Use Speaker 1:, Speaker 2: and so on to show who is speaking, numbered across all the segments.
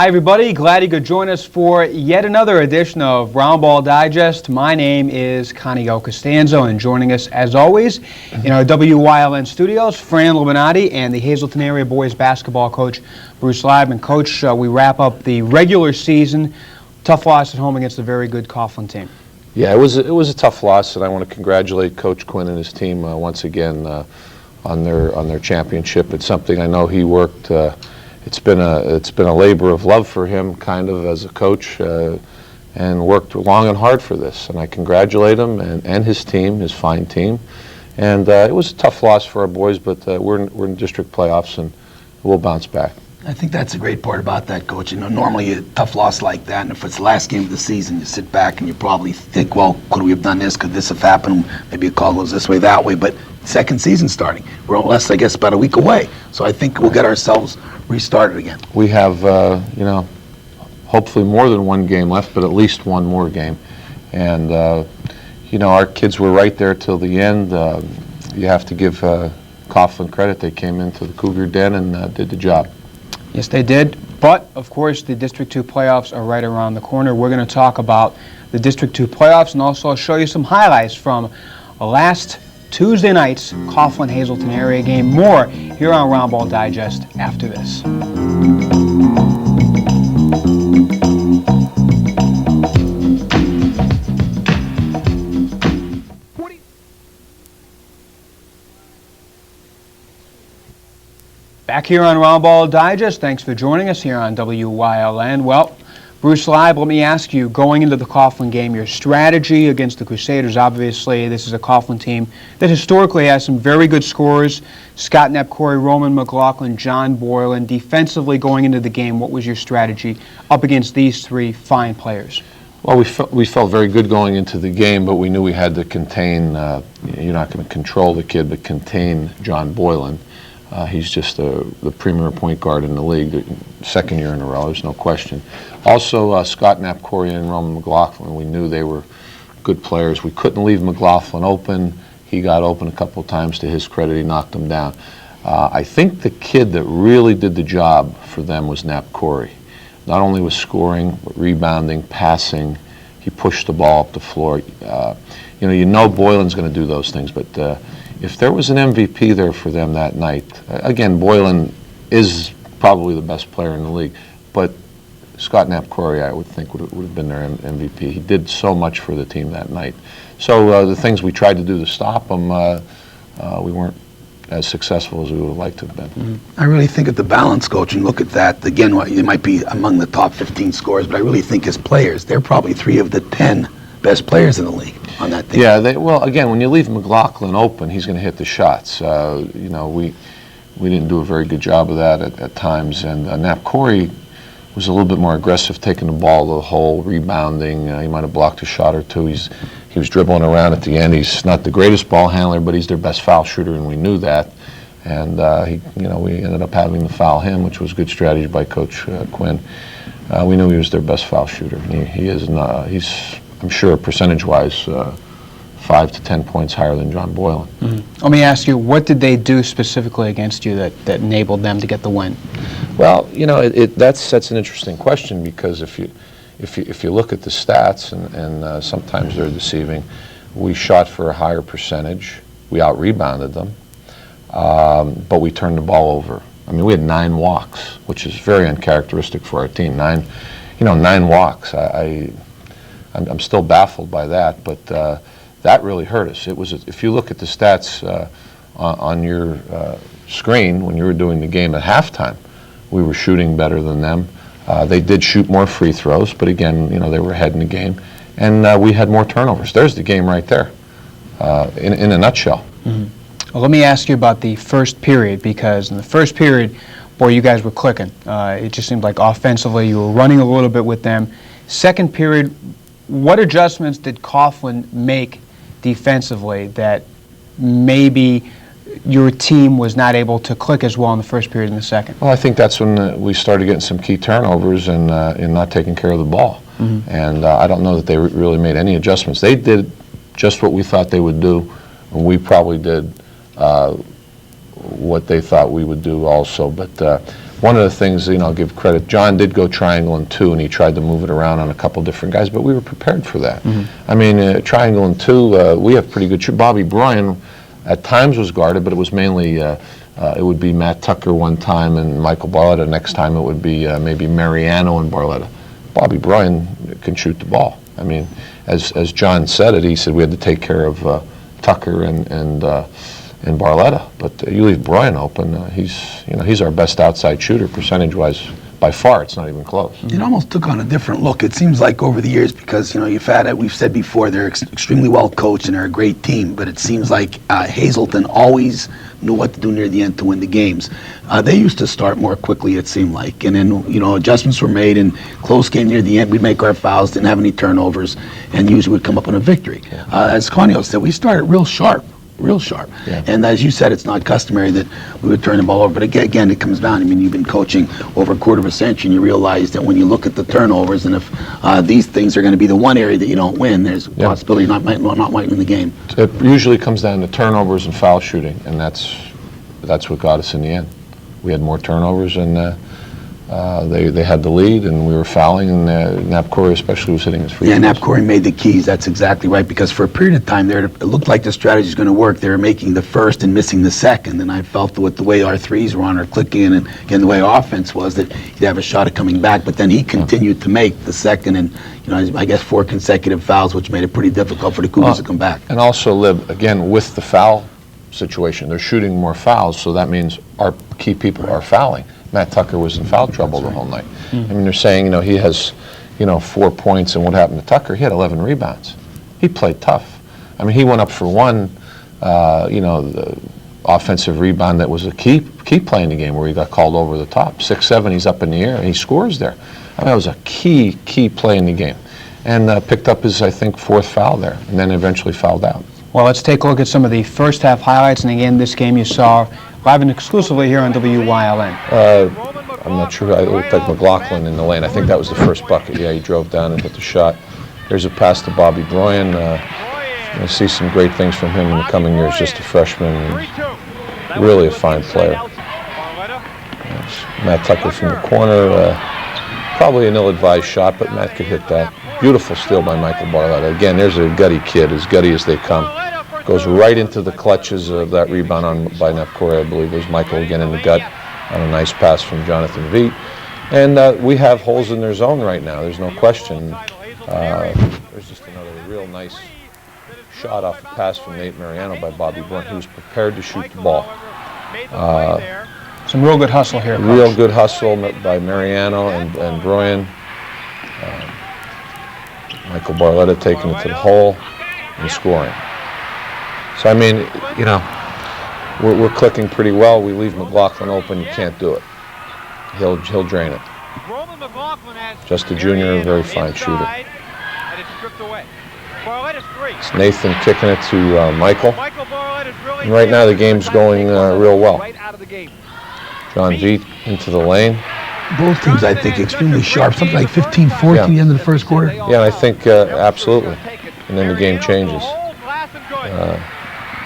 Speaker 1: Hi everybody, glad you could join us for yet another edition of Roundball Digest. My name is Connie Costanzo, and joining us as always in our WYLN studios, Fran Luminati and the Hazleton area boys basketball coach Bruce Leibman. Coach, we wrap up the regular season. Tough loss at home against a very good Coughlin team.
Speaker 2: Yeah, it was a tough loss, and I want to congratulate Coach Quinn and his team once again on their championship. It's something I know he worked. It's been a labor of love for him, kind of, as a coach, and worked long and hard for this. And I congratulate him and his team, his fine team. And it was a tough loss for our boys, but we're in district playoffs, and we'll bounce back.
Speaker 3: I think that's a great part about that, Coach. You know, normally a tough loss like that, and if it's the last game of the season, you sit back and you probably think, well, could we have done this? Could this have happened? Maybe a call goes this way, that way. But second season starting, we're less, I guess, about a week away. So I think we'll get ourselves restarted again.
Speaker 2: We have, hopefully more than one game left, but at least one more game. And, our kids were right there till the end. You have to give Coughlin credit. They came into the Cougar Den and did the job.
Speaker 1: Yes, they did. But, of course, the District 2 playoffs are right around the corner. We're going to talk about the District 2 playoffs and also show you some highlights from last Tuesday night's Coughlin-Hazleton area game. More here on Roundball Digest after this. Back here on Roundball Digest, thanks for joining us here on WYLN. Well, Bruce Leib, let me ask you, going into the Coughlin game, your strategy against the Crusaders. Obviously, this is a Coughlin team that historically has some very good scorers. Scott Knapp, Corey Roman, McLaughlin, John Boylan. Defensively going into the game, what was your strategy up against these three fine players?
Speaker 2: Well, we felt very good going into the game, but we knew we had to contain, you're not going to control the kid, but contain John Boylan. He's just the premier point guard in the league, second year in a row, there's no question. Also, Scott Knapp, Corey, and Roman McLaughlin, we knew they were good players. We couldn't leave McLaughlin open. He got open a couple of times. To his credit, he knocked them down. I think the kid that really did the job for them was Knapp Corey. Not only was scoring, but rebounding, passing. He pushed the ball up the floor. You know Boylan's going to do those things, but if there was an MVP there for them that night, again, Boylan is probably the best player in the league, but Scott Knapp Corey, I would think, would have been their MVP. He did so much for the team that night. So the things we tried to do to stop him, we weren't as successful as we would have liked to have been.
Speaker 3: Mm-hmm. I really think at the balance, Coach, and look at that, again, it might be among the top 15 scorers, but I really think as players, they're probably 3 of the 10 best players in the league on that team.
Speaker 2: Yeah, well, again, when you leave McLaughlin open, he's going to hit the shots. We didn't do a very good job of that at times, and Knapp Corey was a little bit more aggressive, taking the ball to the hole, rebounding. He might have blocked a shot or two. He was dribbling around at the end. He's not the greatest ball handler, but he's their best foul shooter, and we knew that. And we ended up having to foul him, which was good strategy by Coach Quinn. We knew he was their best foul shooter. He is not. He's, I'm sure, percentage-wise, 5 to 10 points higher than John Boylan.
Speaker 1: Mm-hmm. Let me ask you, what did they do specifically against you that enabled them to get the win?
Speaker 2: Well, that's an interesting question, because if you look at the stats, and sometimes they're deceiving, we shot for a higher percentage. We out-rebounded them, but we turned the ball over. I mean, we had 9 walks, which is very uncharacteristic for our team. 9 walks. I'm still baffled by that, but that really hurt us. It was, if you look at the stats on your screen when you were doing the game at halftime, we were shooting better than them. They did shoot more free throws, but again, they were ahead in the game, and we had more turnovers. There's the game right there, in a nutshell.
Speaker 1: Mm-hmm. Well, let me ask you about the first period, because in the first period, boy, you guys were clicking. It just seemed like offensively you were running a little bit with them. Second period, what adjustments did Coughlin make defensively that maybe your team was not able to click as well in the first period and the second?
Speaker 2: Well, I think that's when we started getting some key turnovers and not taking care of the ball. Mm-hmm. And I don't know that they really made any adjustments. They did just what we thought they would do, and we probably did what they thought we would do also. But one of the things, I'll give credit, John did go triangle and 2, and he tried to move it around on a couple different guys, but we were prepared for that. I mean, triangle and 2, we have pretty good shoot. Bobby Bryan at times was guarded, but it was mainly, it would be Matt Tucker one time and Michael Barletta. Next time it would be maybe Mariano and Barletta. Bobby Bryan can shoot the ball. I mean, as John said it, he said we had to take care of Tucker and Barletta, but you leave Bryan open. He's our best outside shooter percentage-wise. By far, it's not even close.
Speaker 3: It almost took on a different look. It seems like over the years, because we've said before, they're extremely well coached and they're a great team. But it seems like Hazleton always knew what to do near the end to win the games. They used to start more quickly, it seemed like, and then adjustments were made. And close game near the end, we'd make our fouls, didn't have any turnovers, and usually would come up on a victory. As Conio said, we started real sharp.
Speaker 2: Yeah.
Speaker 3: And as you said, it's not customary that we would turn the ball over. But again, it comes down. I mean, you've been coaching over a quarter of a century, and you realize that when you look at the turnovers, and if these things are going to be the one area that you don't win, there's a possibility you might not win the game.
Speaker 2: It usually comes down to turnovers and foul shooting, and that's what got us in the end. We had more turnovers, and they had the lead, and we were fouling, and Nap Corey especially was hitting his free throws.
Speaker 3: Yeah, Nap Corey made the keys. That's exactly right. Because for a period of time there, it looked like the strategy was going to work. They were making the first and missing the second, and I felt that with the way our threes were on, our clicking, and again the way our offense was, that he'd have a shot at coming back. But then he continued to make the second, and I guess 4 consecutive fouls, which made it pretty difficult for the Cougars to come back.
Speaker 2: And also, Lib, again, with the foul situation, they're shooting more fouls, so that means our key people are fouling. Matt Tucker was in foul trouble the whole night. I mean, they're saying, he has, 4 points, and what happened to Tucker? He had 11 rebounds. He played tough. I mean, he went up for one, the offensive rebound that was a key play in the game where he got called over the top. 6-7, he's up in the air, and he scores there. I mean, that was a key play in the game. And picked up his, I think, 4th foul there, and then eventually fouled out.
Speaker 1: Well, let's take a look at some of the first half highlights. And again, this game you saw live and exclusively here on WYLN.
Speaker 2: I'm not sure. It looked like McLaughlin in the lane. I think that was the first bucket. Yeah, he drove down and hit the shot. There's a pass to Bobby Bryan. I see some great things from him in the coming years. Just a freshman, and really a fine player. Matt Tucker from the corner. Probably an ill-advised shot, but Matt could hit that. Beautiful steal by Michael Barletta. Again, there's a gutty kid, as gutty as they come. Goes right into the clutches of that rebound by Nap Corey, I believe. It was Michael again in the gut on a nice pass from Jonathan Veet. And we have holes in their zone right now, there's no question. There's just another real nice shot off a pass from Nate Mariano by Bobby Bryan. He was prepared to shoot the ball.
Speaker 1: Some real good hustle here, Coach.
Speaker 2: Real good hustle by Mariano and Bryan. Michael Barletta taking it to the hole and scoring. So, I mean, we're clicking pretty well. We leave McLaughlin open. You can't do it. He'll drain it. Just a junior, very fine shooter. It's Nathan kicking it to Michael. And right now the game's going real well. John Veet into the lane.
Speaker 3: Both teams, I think, extremely sharp. Something like 15-14 at the end of the first quarter.
Speaker 2: Yeah, I think absolutely. And then the game changes.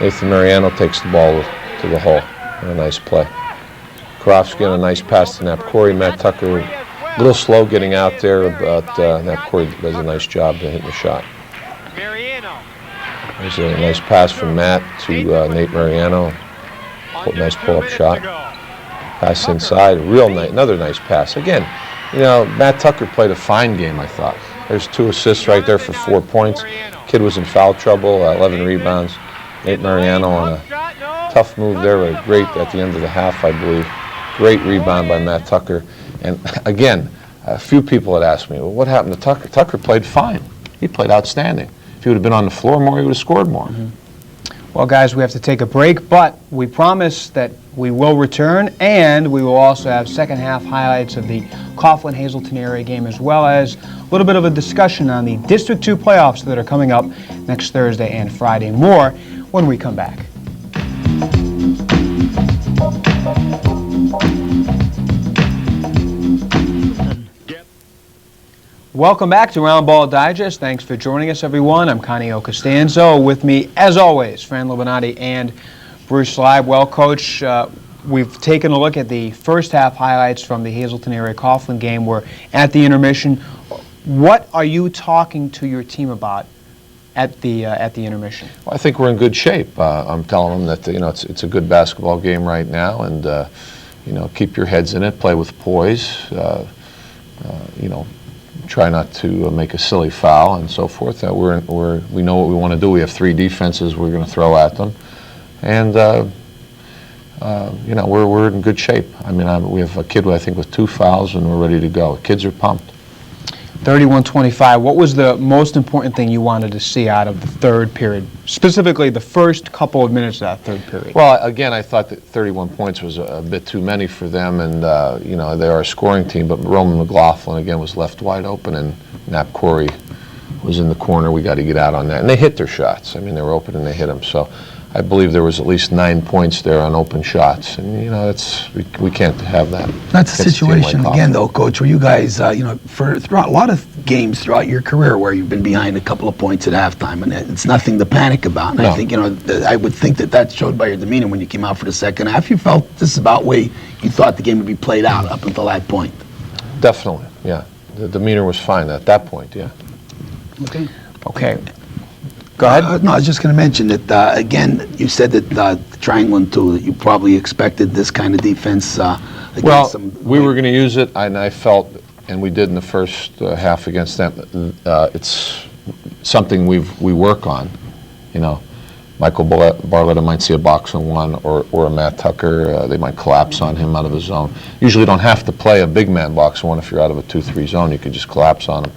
Speaker 2: Nathan Mariano takes the ball to the hole. A nice play. Karofsky on a nice pass to Nap Corey. Matt Tucker, a little slow getting out there, but Nap Corey does a nice job to hit the shot. There's a nice pass from Matt to Nate Mariano. Nice pull-up shot. Pass inside, another nice pass. Again, Matt Tucker played a fine game, I thought. There's 2 assists right there for 4 points. Kid was in foul trouble, 11 rebounds. Nate Mariano on a tough move there, but great at the end of the half, I believe. Great rebound by Matt Tucker. And again, a few people had asked me, well, what happened to Tucker? Tucker played fine. He played outstanding. If he would have been on the floor more, he would have scored more.
Speaker 1: Well, guys, we have to take a break, but we promise that we will return, and we will also have second half highlights of the Coughlin-Hazleton area game, as well as a little bit of a discussion on the District 2 playoffs that are coming up next Thursday and Friday. More when we come back. Welcome back to Roundball Digest. Thanks for joining us, everyone. I'm Conio Costanzo. With me, as always, Fran Lobinati and Bruce Leib. Well, Coach, we've taken a look at the first half highlights from the Hazleton area Coughlin game. We're at the intermission. What are you talking to your team about at the intermission?
Speaker 2: Well, I think we're in good shape. I'm telling them that it's a good basketball game right now, and keep your heads in it, play with poise. Try not to make a silly foul and so forth. We know what we want to do. We have 3 defenses we're going to throw at them, and we're in good shape. I mean, we have a kid I think with 2 fouls, and we're ready to go. Kids are pumped.
Speaker 1: 31-25. What was the most important thing you wanted to see out of the third period, specifically the first couple of minutes of that third period?
Speaker 2: Well, again, I thought that 31 points was a bit too many for them, and they are a scoring team. But Roman McLaughlin again was left wide open, and Nap Corey was in the corner. We got to get out on that, and they hit their shots. I mean, they were open and they hit them. So I believe there was at least 9 points there on open shots, and we can't have that.
Speaker 3: That's a situation again, though, Coach, where you guys, throughout a lot of games throughout your career where you've been behind a couple of points at halftime, and it's nothing to panic about. And
Speaker 2: No.
Speaker 3: I think I would think that showed by your demeanor when you came out for the second half. You felt this is about way you thought the game would be played out up until that point.
Speaker 2: Definitely, yeah. The demeanor was fine at that point, yeah.
Speaker 1: Okay. Go ahead.
Speaker 3: No, I was just going to mention that, again, you said that the triangle and 2, that you probably expected this kind of defense against
Speaker 2: Well,
Speaker 3: some...
Speaker 2: we were going to use it, and I felt, and we did in the first half against them, it's something we work on. Michael Barletta might see a box on 1 or a Matt Tucker. They might collapse on him out of the zone. Usually don't have to play a big man box 1 if you're out of a 2-3 zone. You could just collapse on him.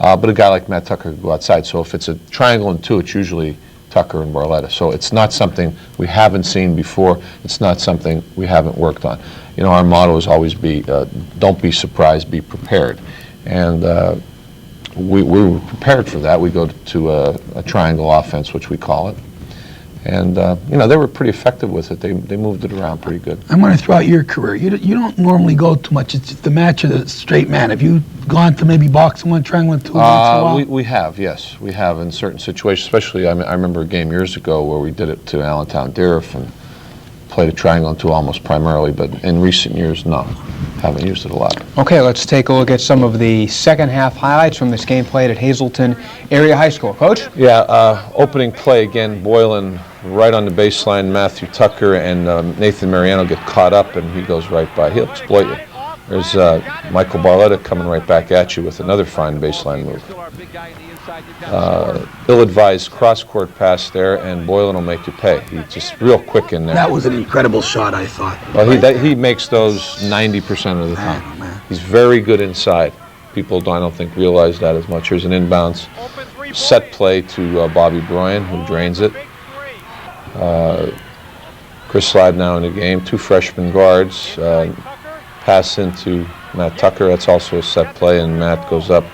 Speaker 2: But a guy like Matt Tucker could go outside. So if it's a triangle and 2, it's usually Tucker and Barletta. So it's not something we haven't seen before. It's not something we haven't worked on. Our motto is always don't be surprised, be prepared. And we were prepared for that. We go to a triangle offense, which we call it. And, they were pretty effective with it. They moved it around pretty good.
Speaker 3: I'm going to throw out your career. You don't normally go too much. It's the match of the straight man. Have you gone to maybe box 1, triangle 2 once in a while?
Speaker 2: We have, yes. We have in certain situations, especially I remember a game years ago where we did it to Allentown Deriff and played a triangle and 2 almost primarily, but in recent years, no. Haven't used it a lot.
Speaker 1: Okay, let's take a look at some of the second half highlights from this game played at Hazleton Area High School. Coach?
Speaker 2: Yeah, opening play again, Boylan right on the baseline. Matthew Tucker and Nathan Mariano get caught up, and he goes right by. He'll exploit you. There's Michael Barletta coming right back at you with another fine baseline move. Ill-advised cross-court pass there, and Boylan will make you pay. He's just real quick in there.
Speaker 3: That was an incredible shot, I thought.
Speaker 2: Well, he makes those 90% of the time.
Speaker 3: Man.
Speaker 2: He's very good inside. People, I don't think, realize that as much. Here's an inbounds set play to Bobby Bryan, who drains it. Chris Slide now in the game. 2 freshman guards. Pass into Matt Tucker. That's also a set play, and Matt goes up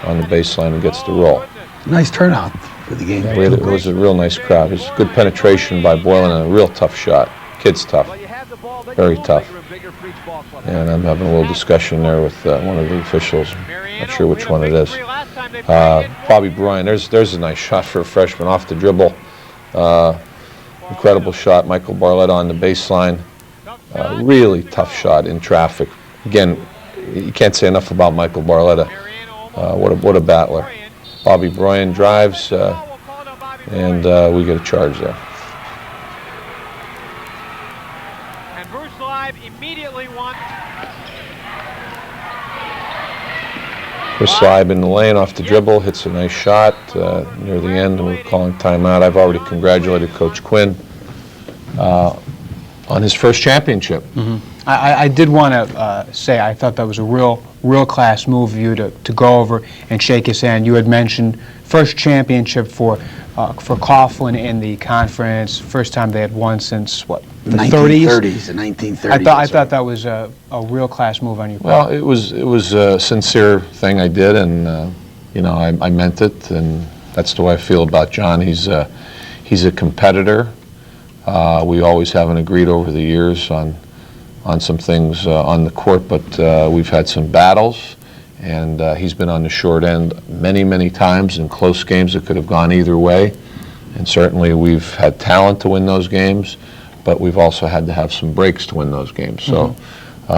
Speaker 2: on the baseline and gets the roll.
Speaker 3: Nice turnout for the game.
Speaker 2: Yeah, it was a real nice crowd. It was good penetration by Boylan and a real tough shot. Kid's tough. Very tough. And I'm having a little discussion there with one of the officials. Not sure which one it is. Bobby Bryan, there's a nice shot for a freshman off the dribble. Incredible shot. Michael Barletta on the baseline. Really tough shot in traffic. Again, you can't say enough about Michael Barletta. What a battler. Bobby Bryan drives, and we get a charge there.
Speaker 4: And Bruce Live immediately wants.
Speaker 2: Chris Slibe in the lane off the dribble, hits a nice shot near the end, and we're calling timeout. I've already congratulated Coach Quinn on his first championship.
Speaker 1: Mm-hmm. I did want to say I thought that was a real class move of you to go over and shake his hand. You had mentioned first championship for Coughlin in the conference, first time they had won since, what, the
Speaker 3: 1930s? The 1930s.
Speaker 1: I thought that was a real class move on your part.
Speaker 2: Well, it was a sincere thing I did, and I meant it, and that's the way I feel about John. He's a competitor. We always haven't agreed over the years on some things on the court, but we've had some battles, and he's been on the short end many times in close games that could have gone either way, and certainly we've had talent to win those games, but we've also had to have some breaks to win those games. So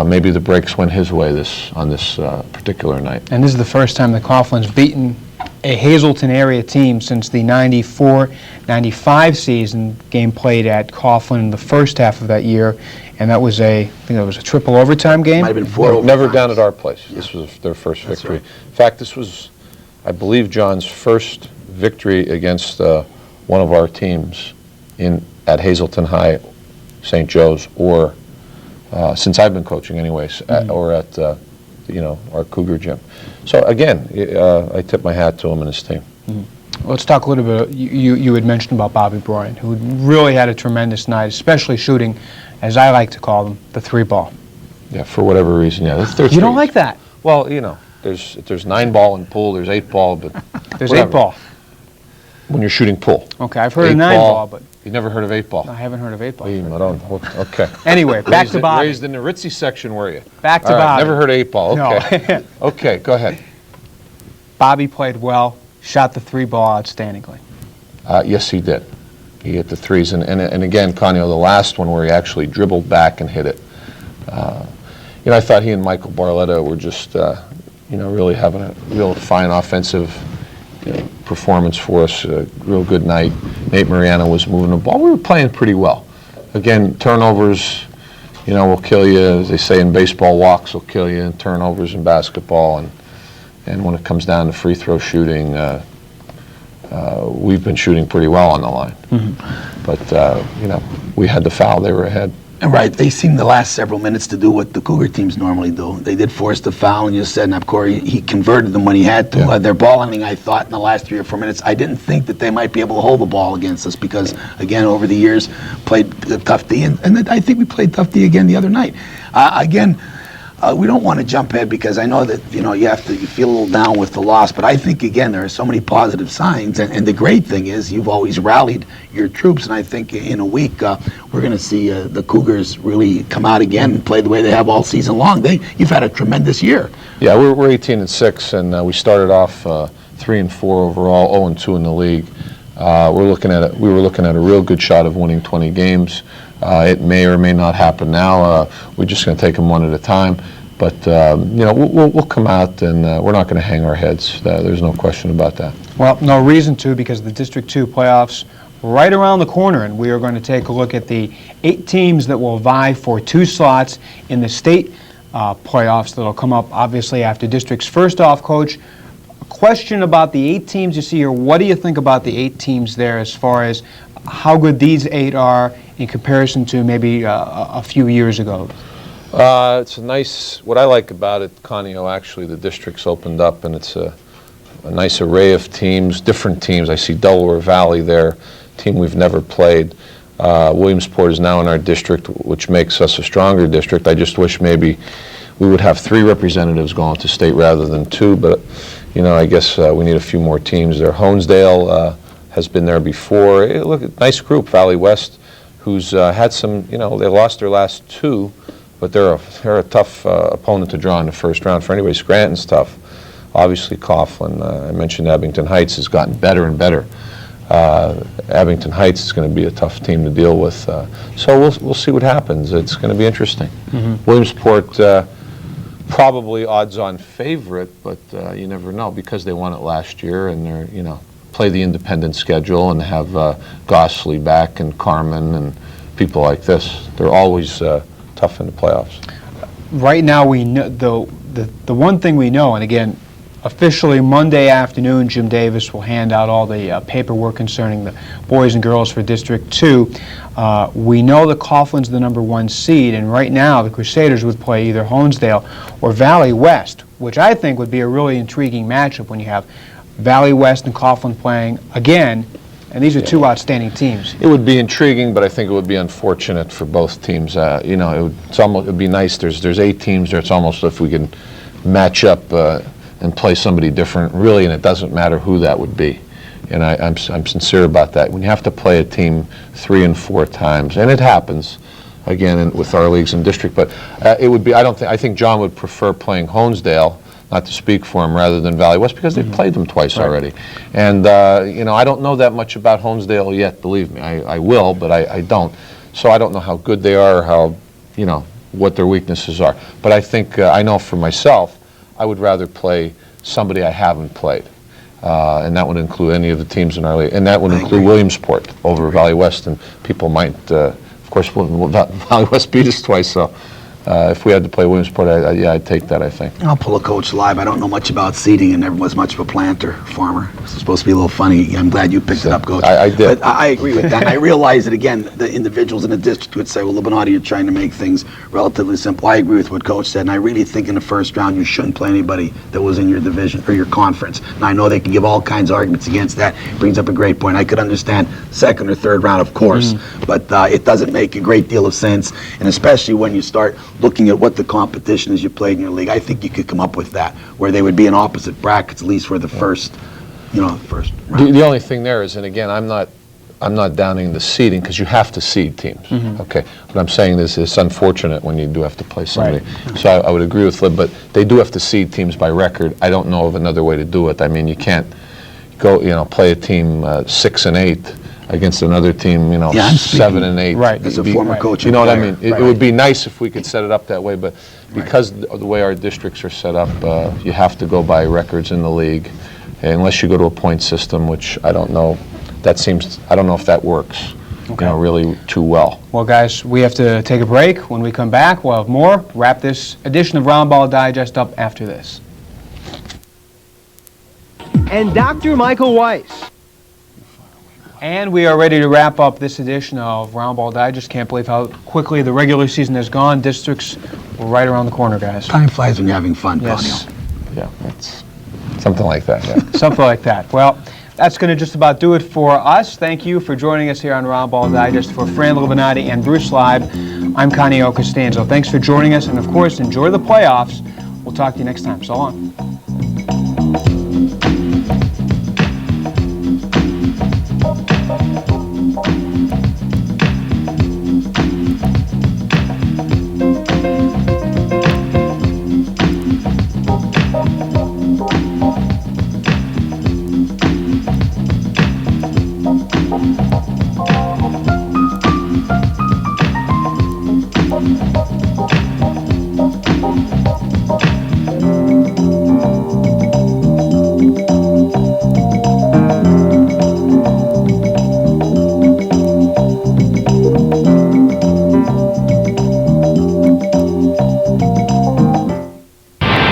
Speaker 2: maybe the breaks went his way on this particular night.
Speaker 1: And this is the first time the Coughlin's beaten a Hazleton area team since the 94-95 season, game played at Coughlin in the first half of that year, and that was I think it was a triple overtime game.
Speaker 3: Might have been four.
Speaker 2: Never down at our place. Yeah. This was their first victory.
Speaker 3: Right.
Speaker 2: In fact, this was, I believe, John's first victory against one of our teams at Hazleton High, St. Joe's, or since I've been coaching anyways, or at our Cougar gym. So again, I tip my hat to him and his team.
Speaker 1: Let's talk a little bit. You had mentioned about Bobby Bryan, who really had a tremendous night, especially shooting, as I like to call them, the three ball.
Speaker 2: Yeah, for whatever reason, yeah.
Speaker 1: You don't like that?
Speaker 2: Well, there's 9 ball in pool, there's 8 ball, but
Speaker 1: there's
Speaker 2: whatever.
Speaker 1: 8 ball.
Speaker 2: When you're shooting pool.
Speaker 1: Okay, I've heard of 9 ball, but
Speaker 2: you've never heard of 8 ball.
Speaker 1: I haven't heard of 8 ball.
Speaker 2: Okay.
Speaker 1: Anyway, back to Bobby.
Speaker 2: Raised in the ritzy section, were you?
Speaker 1: Back to
Speaker 2: All right,
Speaker 1: Bobby.
Speaker 2: never heard of 8 ball. Okay.
Speaker 1: No.
Speaker 2: Okay, go ahead.
Speaker 1: Bobby played well, shot the 3 ball outstandingly.
Speaker 2: Yes, he did. He hit the threes, and again, Conio, the last one where he actually dribbled back and hit it. I thought he and Michael Barletta were just, really having a real fine offensive performance for us. A real good night. Nate Mariano was moving the ball. We were playing pretty well. Again, turnovers, will kill you. As they say in baseball, walks will kill you, and turnovers in basketball, and when it comes down to free throw shooting, we've been shooting pretty well on the line. But, we had the foul. They were ahead.
Speaker 3: Right, they seemed the last several minutes to do what the Cougar teams normally do. They did force the foul, and you said, and Corey, he converted them when he had to.
Speaker 2: Yeah.
Speaker 3: Their ball handling, I thought, in the last 3 or 4 minutes, I didn't think that they might be able to hold the ball against us because, again, over the years, played tough D, and I think we played tough D again the other night. We don't want to jump ahead because I know that you feel a little down with the loss, but I think again there are so many positive signs, and the great thing is you've always rallied your troops, and I think in a week we're going to see the Cougars really come out again and play the way they have all season long. You've had a tremendous year.
Speaker 2: Yeah, we're 18-6, and we started off 3-4 overall, 0-2 in the league. We were looking at a real good shot of winning 20 games. It may or may not happen now. We're just going to take them one at a time. But we'll come out, and we're not going to hang our heads. There's no question about that.
Speaker 1: Well, no reason to, because the District 2 playoffs are right around the corner, and we are going to take a look at the 8 teams that will vie for 2 slots in the state playoffs that will come up, obviously, after districts. First off, Coach, a question about the 8 teams you see here. What do you think about the 8 teams there as far as how good these 8 are in comparison to maybe a few years ago?
Speaker 2: It's a nice, what I like about it, Conio, actually, the district's opened up, and it's a nice array of teams, different teams. I see Delaware Valley there, team we've never played. Williamsport is now in our district, which makes us a stronger district. I just wish maybe we would have 3 representatives going to state rather than 2, but, I guess we need a few more teams there. Honesdale has been there before. Hey, look, nice group, Valley West, who's had some, they lost their last 2, but they're a tough opponent to draw in the first round. For anybody, Scranton's tough. Obviously, Coughlin. I mentioned Abington Heights has gotten better and better. Abington Heights is going to be a tough team to deal with. So we'll see what happens. It's going to be interesting. Williamsport, probably odds-on favorite, but you never know because they won it last year, and they're play the independent schedule and have Gossley back and Carmen and people like this. They're always tough in the playoffs.
Speaker 1: Right now, we know the one thing we know, and again, officially Monday afternoon, Jim Davis will hand out all the paperwork concerning the boys and girls for District 2. We know that Coughlin's the number 1 seed, and right now the Crusaders would play either Honesdale or Valley West, which I think would be a really intriguing matchup when you have Valley West and Coughlin playing again, and these are 2 outstanding teams.
Speaker 2: It would be intriguing, but I think it would be unfortunate for both teams. It would be nice. There's 8 teams there. It's almost if we can match up and play somebody different, really, and it doesn't matter who that would be. And I'm sincere about that. When you have to play a team 3 and 4 times, and it happens, again, with our leagues and district, but it would be. I think John would prefer playing Honesdale, not to speak for him, rather than Valley West, because they've played them twice already. And, I don't know that much about Honesdale yet, believe me. I will, but I don't. So I don't know how good they are or how, what their weaknesses are. But I think, I know for myself, I would rather play somebody I haven't played. And that would include any of the teams in our league. And that would include Williamsport over Valley West. And people might, of course, Valley West beat us twice, so if we had to play Williamsport, I'd take that, I think.
Speaker 3: I'll pull a Coach live. I don't know much about seeding and never was much of a planter, farmer. It's supposed to be a little funny. I'm glad you picked it up, Coach.
Speaker 2: I did.
Speaker 3: But I agree with that. I realize that, again, the individuals in the district would say, well, Lebanati, you're trying to make things relatively simple. I agree with what Coach said, and I really think in the first round you shouldn't play anybody that was in your division or your conference. Now, I know they can give all kinds of arguments against that. Brings up a great point. I could understand second or third round, of course, but it doesn't make a great deal of sense, and especially when you start looking at what the competition is you played in your league. I think you could come up with that, where they would be in opposite brackets, at least for the first, first round.
Speaker 2: The only thing there is, and again, I'm not downing the seeding because you have to seed teams. Okay, what I'm saying is it's unfortunate when you do have to play somebody.
Speaker 1: Right.
Speaker 2: So I would agree with Lib, but they do have to seed teams by record. I don't know of another way to do it. I mean, you can't go, play a team 6 and 8 against another team, 7 and 8.
Speaker 1: Right.
Speaker 3: As a former coach.
Speaker 2: You know what I mean? It would be nice if we could set it up that way, but because of the way our districts are set up, you have to go by records in the league, unless you go to a point system, which I don't know. I don't know if that works, really too well.
Speaker 1: Well, guys, we have to take a break. When we come back, we'll have more. Wrap this edition of Roundball Digest up after this. And Dr. Michael Weiss. And we are ready to wrap up this edition of Roundball Digest. Can't believe how quickly the regular season has gone. Districts were right around the corner, guys.
Speaker 3: Time flies when you're having fun,
Speaker 1: Yes.
Speaker 3: Ponyo.
Speaker 2: Yeah, that's something like that, yeah.
Speaker 1: Something like that. Well, that's going to just about do it for us. Thank you for joining us here on Roundball Digest. For Fran Libanati and Bruce Leib, I'm Connie Costanzo. Thanks for joining us, and of course, enjoy the playoffs. We'll talk to you next time. So long.